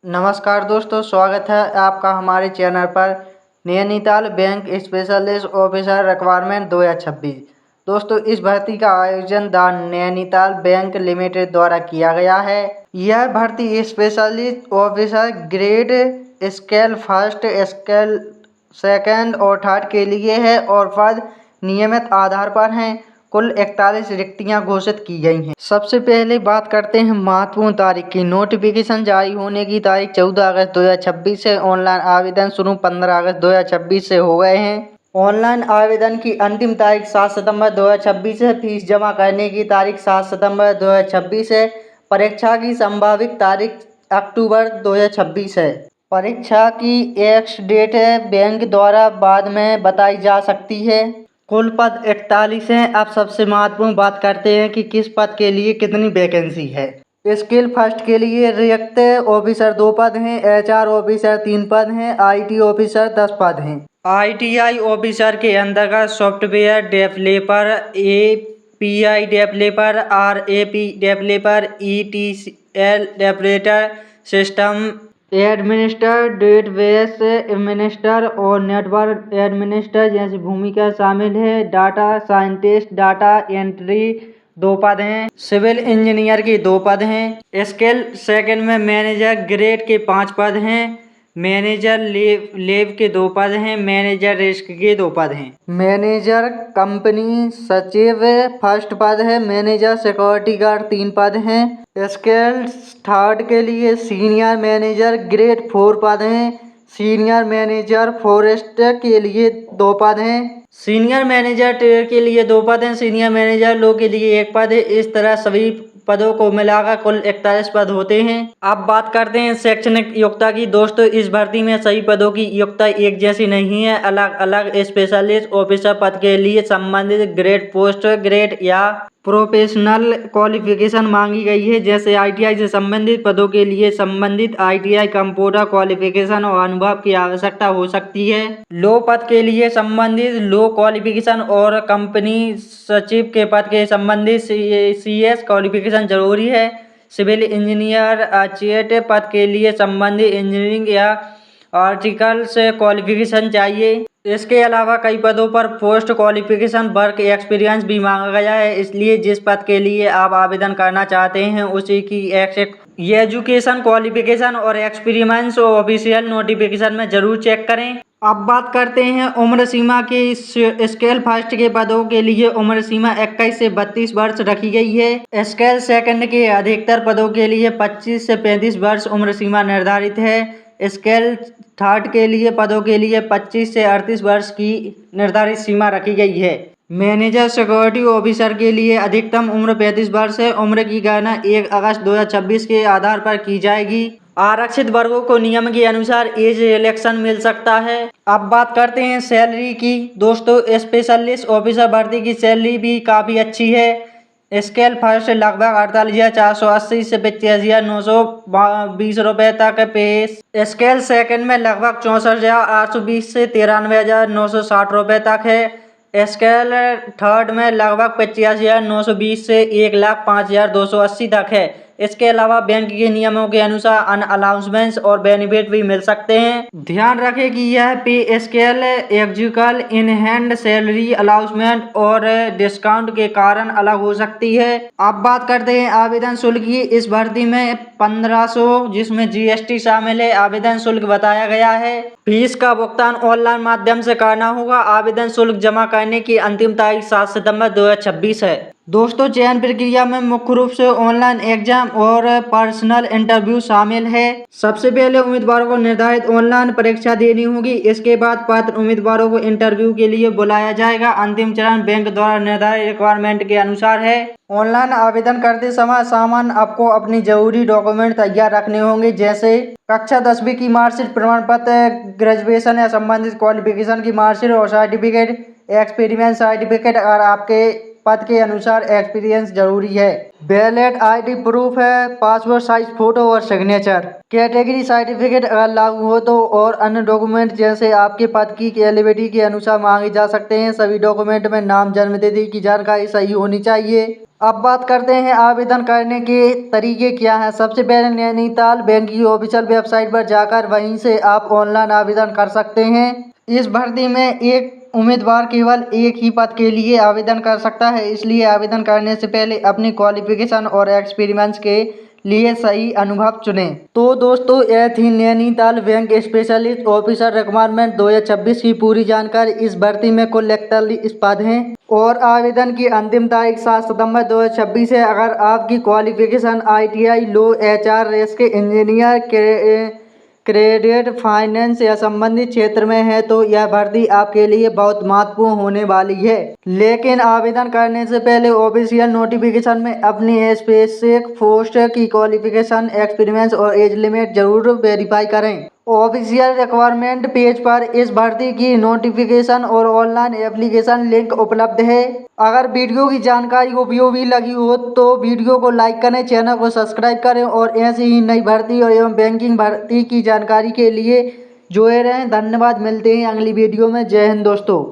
नमस्कार दोस्तों, स्वागत है आपका हमारे चैनल पर। Nainital bank specialist officer requirement 2026। दोस्तों, इस भर्ती का आयोजन द नैनीताल बैंक लिमिटेड द्वारा किया गया है। यह भर्ती specialist officer grade scale first, scale second और थर्ड के लिए है और पद नियमित आधार पर हैं। कुल 41 रिक्तियां घोषित की गई हैं। सबसे पहले बात करते हैं महत्वपूर्ण तारीख की। नोटिफिकेशन जारी होने की तारीख 14 अगस्त 2026 है। ऑनलाइन आवेदन शुरू 15 अगस्त 2026 से हो गए हैं। ऑनलाइन आवेदन की अंतिम तारीख 7 सितंबर 2026 है। फीस जमा करने की तारीख 7 सितंबर 2026 है। परीक्षा की संभावित तारीख अक्टूबर 2026 है। परीक्षा की एक्स डेट बैंक द्वारा बाद में बताई जा सकती है। कुल पद 41 हैं। अब सबसे महत्वपूर्ण बात करते हैं कि किस पद के लिए कितनी वैकेंसी है। स्केल फर्स्ट के लिए रिक्त ऑफिसर 2 पद हैं। HR ऑफिसर 3 पद हैं। IT ऑफिसर 10 पद हैं। ITI ऑफिसर के अंतर्गत software developer, API developer, RAP developer, ETL developer, system administer, database administer और नेटवर्क एडमिनिस्टर जैसी भूमिका शामिल है। डाटा साइंटिस्ट, डाटा एंट्री 2 पद हैं। सिविल इंजीनियर के 2 पद हैं। स्केल सेकंड में मैनेजर ग्रेड के 5 पद हैं। मैनेजर लेव के 2 पद हैं। मैनेजर रिस्क के 2 पद हैं। मैनेजर कंपनी सचिव फर्स्ट पद है। मैनेजर सिक्योरिटी गार्ड 3 पद हैं। स्केल थर्ड के लिए सीनियर मैनेजर ग्रेड 4 पद हैं। सीनियर मैनेजर फॉरेस्ट के लिए 2 पद हैं। सीनियर मैनेजर ट्रेड के लिए 2 पद हैं। सीनियर मैनेजर लो के लिए 1 पद है। इस तरह सभी पदों को मिलाकर कुल 41 पद होते हैं। अब बात करते हैं शैक्षणिक योग्यता की। दोस्तों, इस भर्ती में सभी पदों की योग्यता एक जैसी नहीं है। अलग अलग स्पेशलिस्ट ऑफिसर पद के लिए संबंधित ग्रेड, पोस्ट ग्रेड या प्रोफेशनल क्वालिफिकेशन मांगी गई है। जैसे ITI से संबंधित पदों के लिए संबंधित ITI कंप्यूटर क्वालिफिकेशन और अनुभव की आवश्यकता हो सकती है। लो पद के लिए संबंधित लो क्वालिफिकेशन और कंपनी सचिव के पद के संबंधित CS क्वालिफिकेशन जरूरी है। सिविल इंजीनियर अचेट पद के लिए संबंधित इंजीनियरिंग या आर्टिकल से क्वालिफिकेशन चाहिए। इसके अलावा कई पदों पर पोस्ट क्वालिफिकेशन वर्क एक्सपीरियंस भी मांगा गया है। इसलिए जिस पद के लिए आप आवेदन करना चाहते हैं उसी की एजुकेशन क्वालिफिकेशन और एक्सपीरियंस ऑफिशियल नोटिफिकेशन में जरूर चेक करें। अब बात करते हैं उम्र सीमा के। स्केल फर्स्ट के पदों के लिए उम्र सीमा 21 से 32 वर्ष रखी गई है। स्केल सेकंड के अधिकतर पदों के लिए 25 से 35 वर्ष उम्र सीमा निर्धारित है। स्केल थर्ड के लिए पदों के लिए 25 से 38 वर्ष की निर्धारित सीमा रखी गई है। मैनेजर सिक्योरिटी ऑफिसर के लिए अधिकतम उम्र 35 वर्ष है। उम्र की गणना 1 अगस्त 2026 के आधार पर की जाएगी। आरक्षित वर्गों को नियम के अनुसार एज रिलैक्सेशन मिल सकता है। अब बात करते हैं सैलरी की। दोस्तों, स्पेशलिस्ट ऑफिसर भर्ती की सैलरी भी काफ़ी अच्छी है। स्केल फर्स्ट लगभग 48,480 से 85,920 रुपये तक पे। स्केल सेकंड में लगभग 64,820 से 93,960 रुपये तक है। स्केल थर्ड में लगभग 85,920 से 1,05,280 तक है। इसके अलावा बैंक के नियमों के अनुसार अन्य अलाउंसमेंट और बेनिफिट भी मिल सकते हैं। ध्यान रखें कि यह पे scale executive in hand salary announcement और डिस्काउंट के कारण अलग हो सकती है। अब बात करते हैं आवेदन शुल्क की। इस भर्ती में 1500 जिसमें GST शामिल है आवेदन शुल्क बताया गया है। फीस का भुगतान ऑनलाइन माध्यम से करना होगा। आवेदन शुल्क जमा करने की अंतिम तारीख 7 सितंबर 2026 है। दोस्तों, चयन प्रक्रिया में मुख्य रूप से ऑनलाइन एग्जाम और पर्सनल इंटरव्यू शामिल है। सबसे पहले उम्मीदवारों को निर्धारित ऑनलाइन परीक्षा देनी होगी। इसके बाद पात्र उम्मीदवारों को इंटरव्यू के लिए बुलाया जाएगा। अंतिम चरण बैंक द्वारा निर्धारित रिक्वायरमेंट के अनुसार है। ऑनलाइन आवेदन करते समय सामान्य आपको अपनी जरूरी डॉक्यूमेंट तैयार रखने होंगे, जैसे कक्षा 10वीं की मार्कशीट, प्रमाण पत्र, ग्रेजुएशन या संबंधित क्वालिफिकेशन की मार्कशीट और सर्टिफिकेट, एक्सपीरियंस सर्टिफिकेट अगर आपके पद के अनुसार एक्सपीरियंस जरूरी है। वैलिड ID प्रूफ है, पासपोर्ट साइज फोटो और सिग्नेचर, कैटेगरी सर्टिफिकेट अगर लागू हो तो, और अन्य डॉक्यूमेंट जैसे आपके पद की एलिजिबिलिटी के अनुसार मांगे जा सकते हैं। सभी डॉक्यूमेंट में नाम, जन्म तिथि की जानकारी सही होनी चाहिए। अब बात करते हैं आवेदन करने के तरीके क्या हैं। सबसे पहले नैनीताल बैंक की ऑफिशियल वेबसाइट पर जाकर वहीं से आप ऑनलाइन आवेदन कर सकते हैं। इस भर्ती में एक उम्मीदवार केवल एक ही पद के लिए आवेदन कर सकता है, इसलिए आवेदन करने से पहले अपनी क्वालिफिकेशन और एक्सपीरियंस के लिए सही अनुभव चुनें। तो दोस्तों, यह थी Nainital bank specialist officer requirement 2026 की पूरी जानकारी। इस भर्ती में कुल 41 पद हैं और आवेदन की अंतिम तारीख 7 सितंबर 2026 है। अगर आपकी क्वालिफिकेशन ITI, लो, HR, risk engineer, credit, finance या संबंधित क्षेत्र में है तो यह भर्ती आपके लिए बहुत महत्वपूर्ण होने वाली है। लेकिन आवेदन करने से पहले ऑफिशियल नोटिफिकेशन में अपनी स्पेसिफिक पोस्ट की क्वालिफिकेशन, एक्सपीरियंस और एज लिमिट जरूर वेरीफाई करें। ऑफिशियल रिक्वायरमेंट पेज पर इस भर्ती की नोटिफिकेशन और ऑनलाइन एप्लीकेशन लिंक उपलब्ध है। अगर वीडियो की जानकारी उपयोगी लगी हो तो वीडियो को लाइक करें, चैनल को सब्सक्राइब करें और ऐसी ही नई भर्ती और एवं बैंकिंग भर्ती की जानकारी के लिए जुड़े रहें। धन्यवाद। मिलते हैं अगली वीडियो में। जय हिंद दोस्तों।